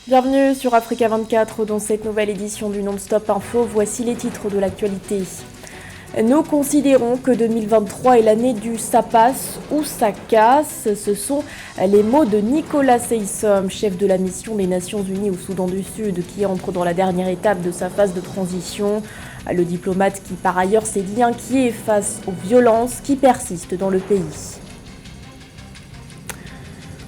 Bienvenue sur Africa 24 dans cette nouvelle édition du Non-Stop Info. Voici les titres de l'actualité. Nous considérons que 2023 est l'année du ça passe ou ça casse. Ce sont les mots de Nicolas Haysom, chef de la mission des Nations Unies au Soudan du Sud, qui entre dans la dernière étape de sa phase de transition. Le diplomate qui par ailleurs s'est dit inquiet face aux violences qui persistent dans le pays.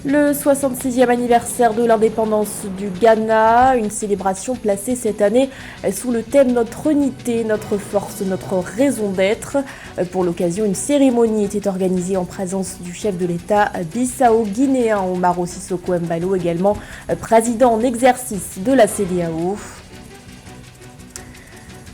Le 66e anniversaire de l'indépendance du Ghana, une célébration placée cette année sous le thème « Notre unité, notre force, notre raison d'être ». Pour l'occasion, une cérémonie était organisée en présence du chef de l'État bissau-guinéen Umaro Sissoco Embalo, également président en exercice de la CEDEAO.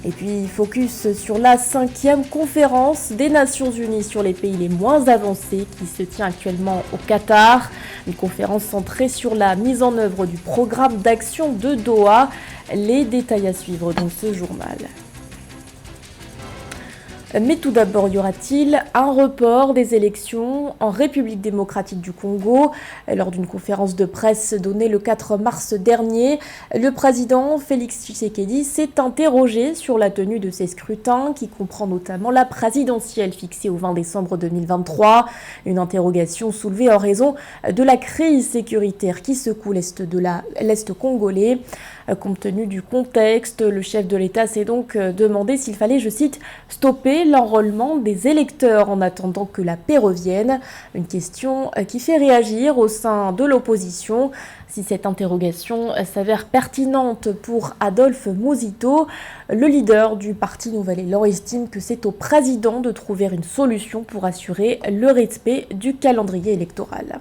Et puis, focus sur la 5e conférence des Nations Unies sur les pays les moins avancés qui se tient actuellement au Qatar. Une conférence centrée sur la mise en œuvre du programme d'action de Doha. Les détails à suivre dans ce journal. Mais tout d'abord, y aura-t-il un report des élections en République démocratique du Congo? Lors d'une conférence de presse donnée le 4 mars dernier, le président Félix Tshisekedi s'est interrogé sur la tenue de ces scrutins qui comprend notamment la présidentielle fixée au 20 décembre 2023. Une interrogation soulevée en raison de la crise sécuritaire qui secoue l'Est congolais. Compte tenu du contexte, le chef de l'État s'est donc demandé s'il fallait, je cite, stopper l'enrôlement des électeurs en attendant que la paix revienne. Une question qui fait réagir au sein de l'opposition. Si cette interrogation s'avère pertinente pour Adolphe Muzito, le leader du parti Nouvel Élan estime que c'est au président de trouver une solution pour assurer le respect du calendrier électoral.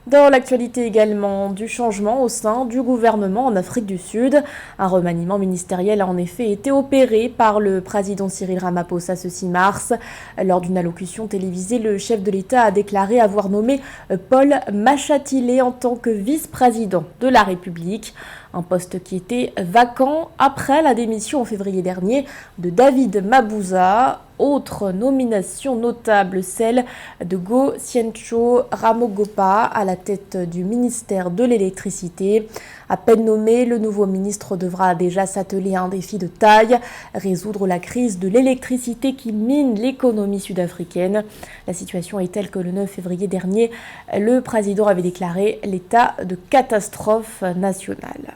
Dans l'actualité également, du changement au sein du gouvernement en Afrique du Sud. Un remaniement ministériel a en effet été opéré par le président Cyril Ramaphosa ce 6 mars. Lors d'une allocution télévisée, le chef de l'État a déclaré avoir nommé Paul Machatilé en tant que vice-président de la République. Un poste qui était vacant après la démission en février dernier de David Mabuza. Autre nomination notable, celle de Go Siencho Ramogopa à la tête du ministère de l'électricité. À peine nommé, le nouveau ministre devra déjà s'atteler à un défi de taille, résoudre la crise de l'électricité qui mine l'économie sud-africaine. La situation est telle que le 9 février dernier, le président avait déclaré l'état de catastrophe nationale.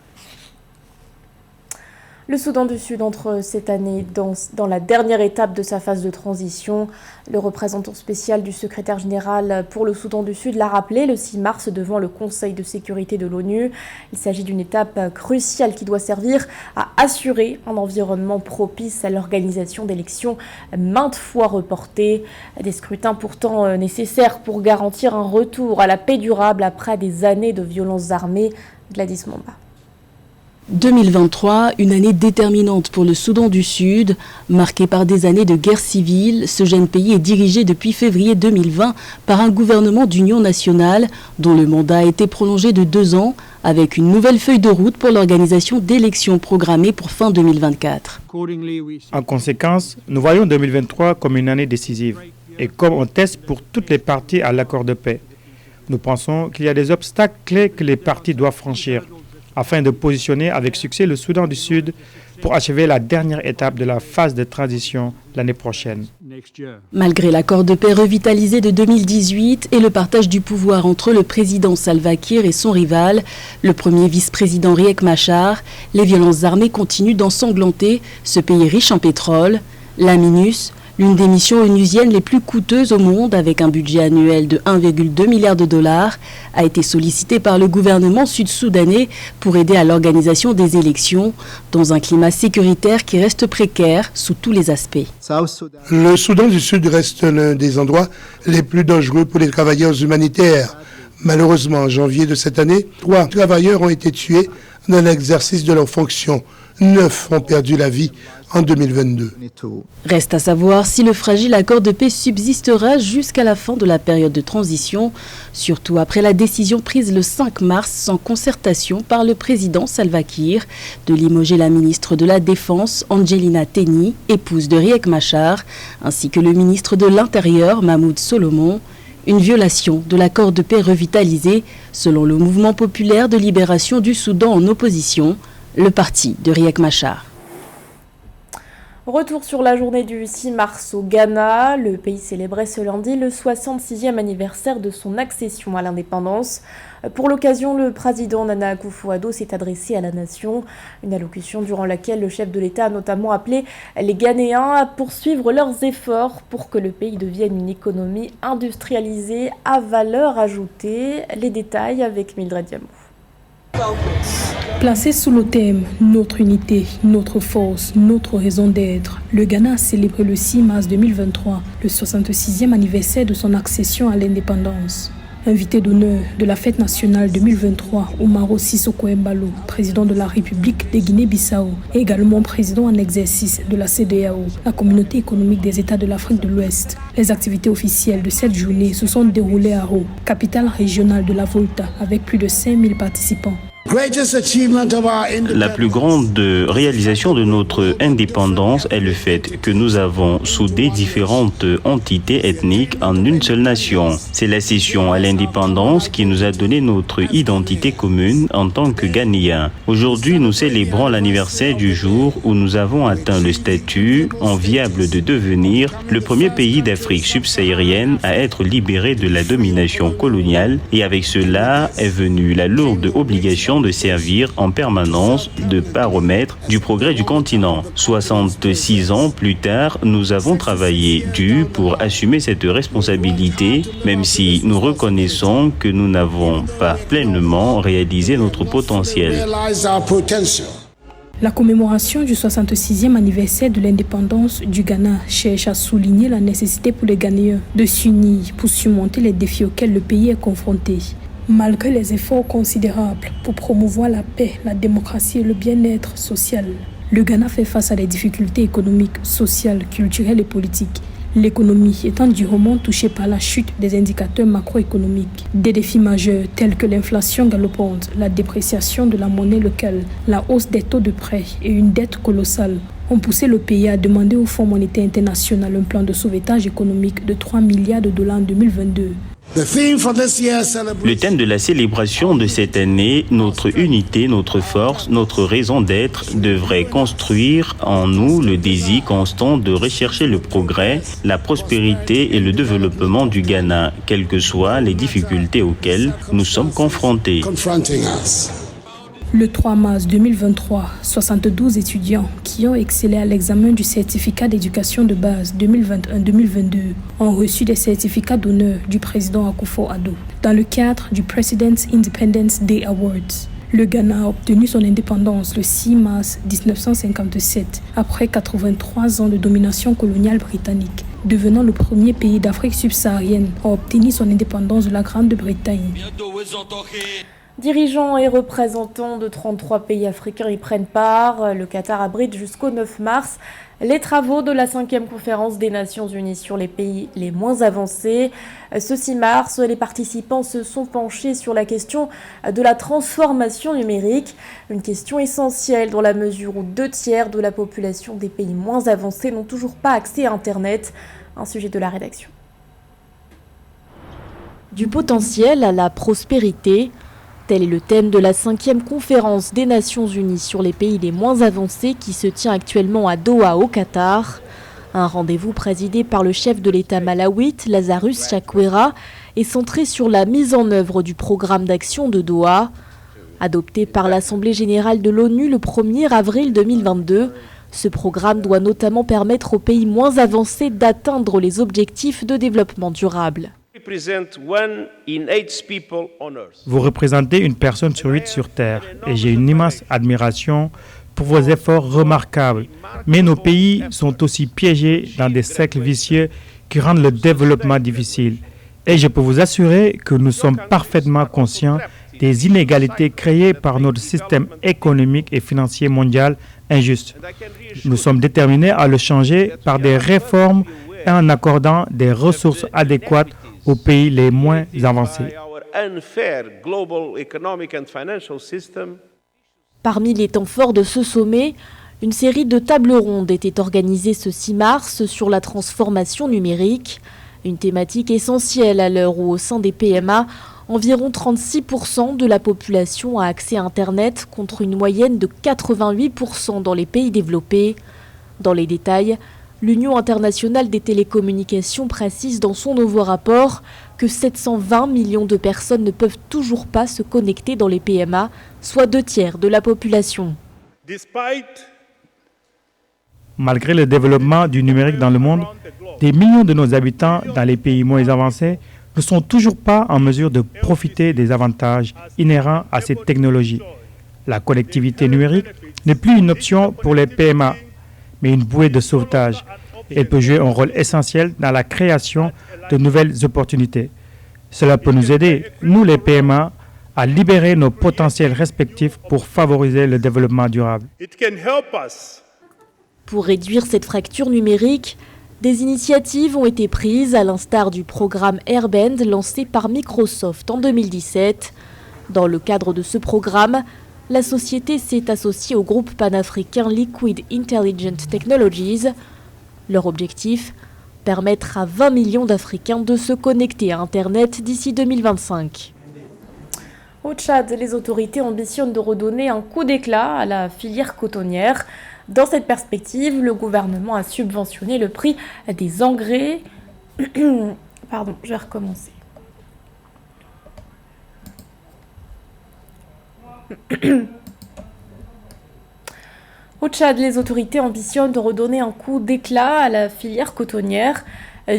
Le Soudan du Sud entre cette année dans la dernière étape de sa phase de transition. Le représentant spécial du secrétaire général pour le Soudan du Sud l'a rappelé le 6 mars devant le Conseil de sécurité de l'ONU. Il s'agit d'une étape cruciale qui doit servir à assurer un environnement propice à l'organisation d'élections maintes fois reportées. Des scrutins pourtant nécessaires pour garantir un retour à la paix durable après des années de violences armées. Gladys Mamba. 2023, une année déterminante pour le Soudan du Sud. Marquée par des années de guerre civile, ce jeune pays est dirigé depuis février 2020 par un gouvernement d'union nationale dont le mandat a été prolongé de 2 ans avec une nouvelle feuille de route pour l'organisation d'élections programmées pour fin 2024. En conséquence, nous voyons 2023 comme une année décisive et comme un test pour toutes les parties à l'accord de paix. Nous pensons qu'il y a des obstacles clés que les parties doivent franchir afin de positionner avec succès le Soudan du Sud pour achever la dernière étape de la phase de transition l'année prochaine. Malgré l'accord de paix revitalisé de 2018 et le partage du pouvoir entre le président Salva Kiir et son rival, le premier vice-président Riek Machar, les violences armées continuent d'ensanglanter ce pays riche en pétrole. La MINUS, l'une des missions onusiennes les plus coûteuses au monde, avec un budget annuel de 1,2 milliard de dollars, a été sollicitée par le gouvernement sud-soudanais pour aider à l'organisation des élections dans un climat sécuritaire qui reste précaire sous tous les aspects. Le Soudan du Sud reste l'un des endroits les plus dangereux pour les travailleurs humanitaires. Malheureusement, en janvier de cette année, 3 travailleurs ont été tués dans l'exercice de leurs fonctions. 9 ont perdu la vie en 2022. Reste à savoir si le fragile accord de paix subsistera jusqu'à la fin de la période de transition, surtout après la décision prise le 5 mars sans concertation par le président Salva Kiir de limoger la ministre de la Défense Angelina Teny, épouse de Riek Machar, ainsi que le ministre de l'Intérieur Mahmoud Solomon. une violation de l'accord de paix revitalisé, selon le mouvement populaire de libération du Soudan en opposition, le parti de Riek Machar. Retour sur la journée du 6 mars au Ghana. Le pays célébrait ce lundi le 66e anniversaire de son accession à l'indépendance. Pour l'occasion, le président Nana Akufo-Addo s'est adressé à la nation. Une allocution durant laquelle le chef de l'État a notamment appelé les Ghanéens à poursuivre leurs efforts pour que le pays devienne une économie industrialisée à valeur ajoutée. Les détails avec Mildred Diamou. Placé sous le thème « Notre unité, notre force, notre raison d'être », le Ghana a célébré le 6 mars 2023 le 66e anniversaire de son accession à l'indépendance. Invité d'honneur de la fête nationale 2023, Umaro Sissoko Embalo, président de la République de Guinée-Bissau, et également président en exercice de la CEDEAO, la communauté économique des États de l'Afrique de l'Ouest. Les activités officielles de cette journée se sont déroulées à Ro, capitale régionale de la Volta, avec plus de 5000 participants. La plus grande réalisation de notre indépendance est le fait que nous avons soudé différentes entités ethniques en une seule nation. C'est la cession à l'indépendance qui nous a donné notre identité commune en tant que Ghanéens. Aujourd'hui, nous célébrons l'anniversaire du jour où nous avons atteint le statut enviable de devenir le premier pays d'Afrique subsaharienne à être libéré de la domination coloniale, et avec cela est venue la lourde obligation de servir en permanence de baromètre du progrès du continent. 66 ans plus tard, nous avons travaillé dur pour assumer cette responsabilité, même si nous reconnaissons que nous n'avons pas pleinement réalisé notre potentiel. La commémoration du 66e anniversaire de l'indépendance du Ghana cherche à souligner la nécessité pour les Ghanéens de s'unir pour surmonter les défis auxquels le pays est confronté. Malgré les efforts considérables pour promouvoir la paix, la démocratie et le bien-être social, le Ghana fait face à des difficultés économiques, sociales, culturelles et politiques. L'économie étant durement touchée par la chute des indicateurs macroéconomiques. Des défis majeurs tels que l'inflation galopante, la dépréciation de la monnaie locale, la hausse des taux de prêt et une dette colossale ont poussé le pays à demander au Fonds monétaire international un plan de sauvetage économique de 3 milliards de dollars en 2022. Le thème de la célébration de cette année, notre unité, notre force, notre raison d'être, devrait construire en nous le désir constant de rechercher le progrès, la prospérité et le développement du Ghana, quelles que soient les difficultés auxquelles nous sommes confrontés. Le 3 mars 2023, 72 étudiants qui ont excellé à l'examen du certificat d'éducation de base 2021-2022 ont reçu des certificats d'honneur du président Akufo-Addo dans le cadre du President's Independence Day Awards. Le Ghana a obtenu son indépendance le 6 mars 1957, après 83 ans de domination coloniale britannique, devenant le premier pays d'Afrique subsaharienne à obtenir son indépendance de la Grande-Bretagne. Dirigeants et représentants de 33 pays africains y prennent part. Le Qatar abrite jusqu'au 9 mars les travaux de la 5e conférence des Nations Unies sur les pays les moins avancés. Ce 6 mars, les participants se sont penchés sur la question de la transformation numérique, une question essentielle dans la mesure où 2/3 de la population des pays moins avancés n'ont toujours pas accès à Internet. Un sujet de la rédaction. Du potentiel à la prospérité. Tel est le thème de la 5e conférence des Nations Unies sur les pays les moins avancés qui se tient actuellement à Doha au Qatar. Un rendez-vous présidé par le chef de l'État malawite, Lazarus Chakwera, est centré sur la mise en œuvre du programme d'action de Doha. Adopté par l'Assemblée générale de l'ONU le 1er avril 2022, ce programme doit notamment permettre aux pays moins avancés d'atteindre les objectifs de développement durable. Vous représentez une personne sur 8 sur Terre et j'ai une immense admiration pour vos efforts remarquables. Mais nos pays sont aussi piégés dans des cercles vicieux qui rendent le développement difficile. Et je peux vous assurer que nous sommes parfaitement conscients des inégalités créées par notre système économique et financier mondial injuste. Nous sommes déterminés à le changer par des réformes et en accordant des ressources adéquates aux pays les moins avancés. Parmi les temps forts de ce sommet, une série de tables rondes était organisée ce 6 mars sur la transformation numérique. Une thématique essentielle à l'heure où au sein des PMA, environ 36% de la population a accès à Internet contre une moyenne de 88% dans les pays développés. Dans les détails, l'Union internationale des télécommunications précise dans son nouveau rapport que 720 millions de personnes ne peuvent toujours pas se connecter dans les PMA, soit 2/3 de la population. Malgré le développement du numérique dans le monde, des millions de nos habitants dans les pays moins avancés ne sont toujours pas en mesure de profiter des avantages inhérents à cette technologie. La connectivité numérique n'est plus une option pour les PMA, mais une bouée de sauvetage. Elle peut jouer un rôle essentiel dans la création de nouvelles opportunités. Cela peut nous aider, nous les PMA, à libérer nos potentiels respectifs pour favoriser le développement durable. Pour réduire cette fracture numérique, des initiatives ont été prises à l'instar du programme Airband lancé par Microsoft en 2017. Dans le cadre de ce programme, la société s'est associée au groupe panafricain Liquid Intelligent Technologies. Leur objectif, permettre à 20 millions d'Africains de se connecter à Internet d'ici 2025. Au Tchad, les autorités ambitionnent de redonner un coup d'éclat à la filière cotonnière. Dans cette perspective, le gouvernement a subventionné le prix des engrais. Pardon, je vais recommencer. Au Tchad, les autorités ambitionnent de redonner un coup d'éclat à la filière cotonnière.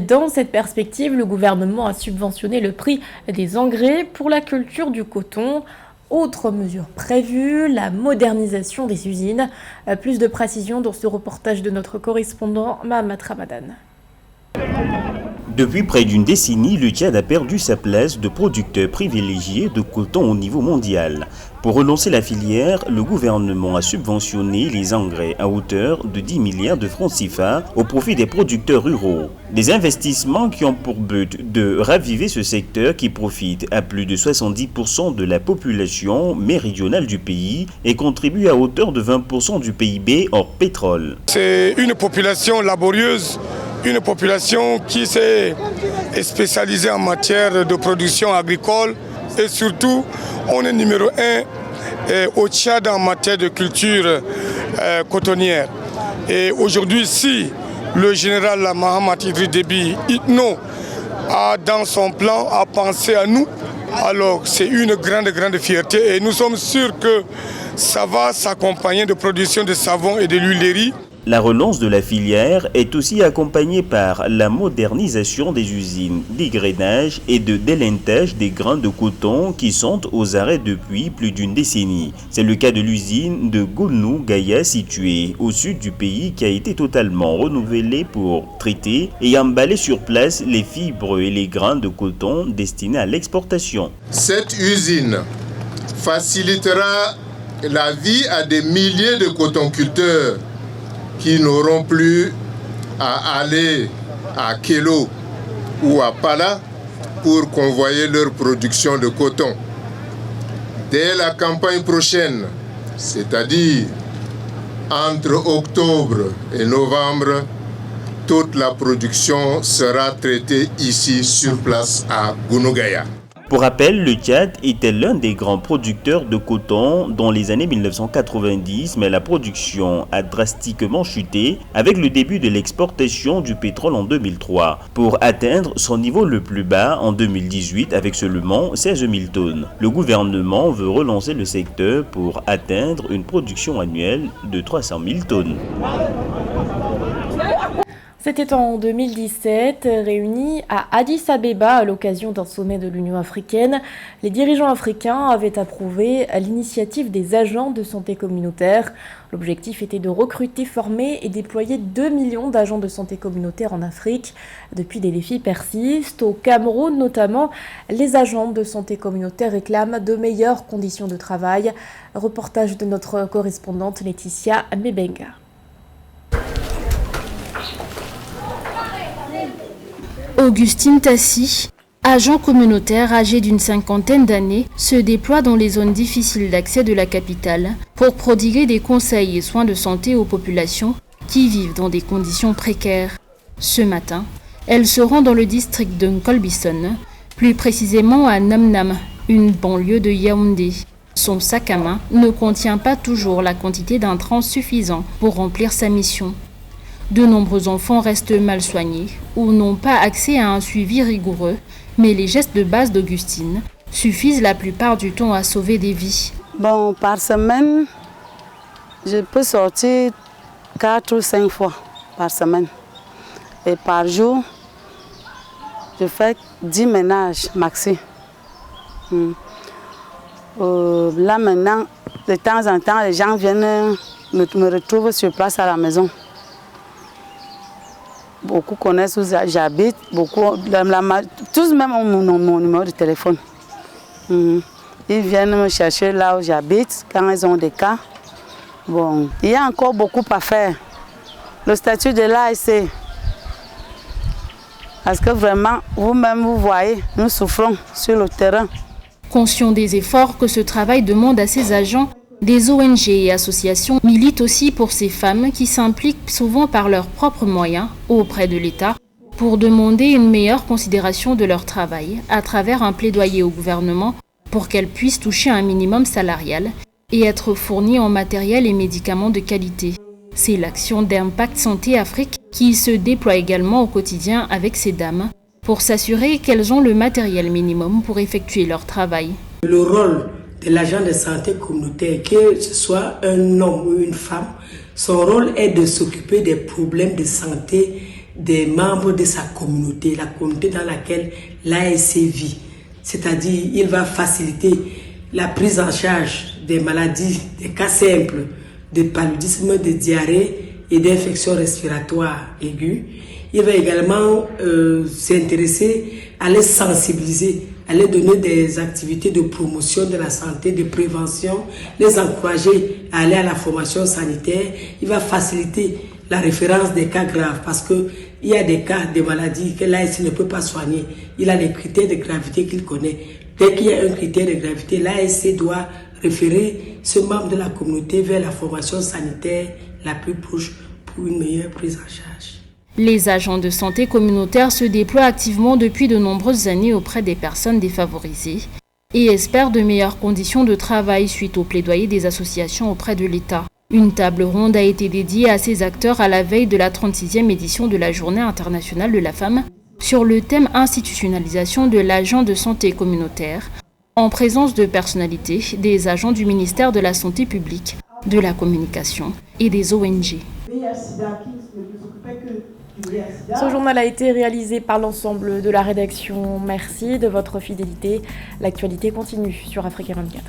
Dans cette perspective, le gouvernement a subventionné le prix des engrais pour la culture du coton. Autre mesure prévue, la modernisation des usines. Plus de précisions dans ce reportage de notre correspondant Mahamat Ramadan. Depuis près d'une décennie, le Tchad a perdu sa place de producteur privilégié de coton au niveau mondial. Pour relancer la filière, le gouvernement a subventionné les engrais à hauteur de 10 milliards de francs CFA au profit des producteurs ruraux. Des investissements qui ont pour but de raviver ce secteur qui profite à plus de 70% de la population méridionale du pays et contribue à hauteur de 20% du PIB hors pétrole. C'est une population laborieuse, une population qui s'est spécialisée en matière de production agricole et surtout on est numéro 1 au Tchad en matière de culture cotonnière. Et aujourd'hui, si le général Mahamat Idriss Déby Itno a dans son plan à penser à nous, alors c'est une grande fierté et nous sommes sûrs que ça va s'accompagner de production de savon et de l'huilerie. La relance de la filière est aussi accompagnée par la modernisation des usines d'égrainage et de délintage des grains de coton qui sont aux arrêts depuis plus d'une décennie. C'est le cas de l'usine de Goulnou-Gaïa située au sud du pays qui a été totalement renouvelée pour traiter et emballer sur place les fibres et les grains de coton destinés à l'exportation. Cette usine facilitera la vie à des milliers de cotonculteurs qui n'auront plus à aller à Kélo ou à Pala pour convoyer leur production de coton. Dès la campagne prochaine, c'est-à-dire entre octobre et novembre, toute la production sera traitée ici sur place à Goulnou-Gaïa. Pour rappel, le Tchad était l'un des grands producteurs de coton dans les années 1990, mais la production a drastiquement chuté avec le début de l'exportation du pétrole en 2003, pour atteindre son niveau le plus bas en 2018 avec seulement 16 000 tonnes. Le gouvernement veut relancer le secteur pour atteindre une production annuelle de 300 000 tonnes. C'était en 2017, réunis à Addis Abeba à l'occasion d'un sommet de l'Union africaine. Les dirigeants africains avaient approuvé l'initiative des agents de santé communautaire. L'objectif était de recruter, former et déployer 2 millions d'agents de santé communautaire en Afrique. Depuis, des défis persistent. Au Cameroun notamment, les agents de santé communautaire réclament de meilleures conditions de travail. Reportage de notre correspondante Laetitia Mebenga. Augustine Tassi, agent communautaire âgé d'une 50aine d'années, se déploie dans les zones difficiles d'accès de la capitale pour prodiguer des conseils et soins de santé aux populations qui vivent dans des conditions précaires. Ce matin, Elle se rend dans le district de Nkolbison, plus précisément à Namnam, une banlieue de Yaoundé. Son sac à main ne contient pas toujours la quantité d'intrants suffisant pour remplir sa mission. De nombreux enfants restent mal soignés ou n'ont pas accès à un suivi rigoureux, mais les gestes de base d'Augustine suffisent la plupart du temps à sauver des vies. Bon, par semaine, je peux sortir 4 ou 5 fois par semaine. Et par jour, je fais 10 ménages maxi. Là maintenant, de temps en temps, les gens viennent me retrouvent sur place à la maison. Beaucoup connaissent où j'habite, tous même ont mon numéro de téléphone. Ils viennent me chercher là où j'habite quand ils ont des cas. Bon, il y a encore beaucoup à faire. Le statut de l'ASC, parce que vraiment, vous-même, vous voyez, nous souffrons sur le terrain. Conscient des efforts que ce travail demande à ses agents, des ONG et associations militent aussi pour ces femmes qui s'impliquent souvent par leurs propres moyens auprès de l'État pour demander une meilleure considération de leur travail à travers un plaidoyer au gouvernement pour qu'elles puissent toucher un minimum salarial et être fournies en matériel et médicaments de qualité. C'est l'action d'Impact Santé Afrique qui se déploie également au quotidien avec ces dames pour s'assurer qu'elles ont le matériel minimum pour effectuer leur travail. Le rôle de l'agent de santé communautaire, que ce soit un homme ou une femme, son rôle est de s'occuper des problèmes de santé des membres de sa communauté, la communauté dans laquelle l'ASC vit. C'est-à-dire, il va faciliter la prise en charge des maladies, des cas simples, de paludisme, de diarrhée et d'infections respiratoires aiguës. Il va également s'intéresser à les sensibiliser, à les donner des activités de promotion de la santé, de prévention, les encourager à aller à la formation sanitaire. Il va faciliter la référence des cas graves parce qu'il y a des cas de maladies que l'ASC ne peut pas soigner. Il a des critères de gravité qu'il connaît. Dès qu'il y a un critère de gravité, l'ASC doit référer ce membre de la communauté vers la formation sanitaire la plus proche pour une meilleure prise en charge. Les agents de santé communautaire se déploient activement depuis de nombreuses années auprès des personnes défavorisées et espèrent de meilleures conditions de travail suite au plaidoyer des associations auprès de l'État. Une table ronde a été dédiée à ces acteurs à la veille de la 36e édition de la Journée internationale de la femme sur le thème institutionnalisation de l'agent de santé communautaire, en présence de personnalités, des agents du ministère de la Santé publique, de la communication et des ONG. Ce journal a été réalisé par l'ensemble de la rédaction. Merci de votre fidélité. L'actualité continue sur Africa 24.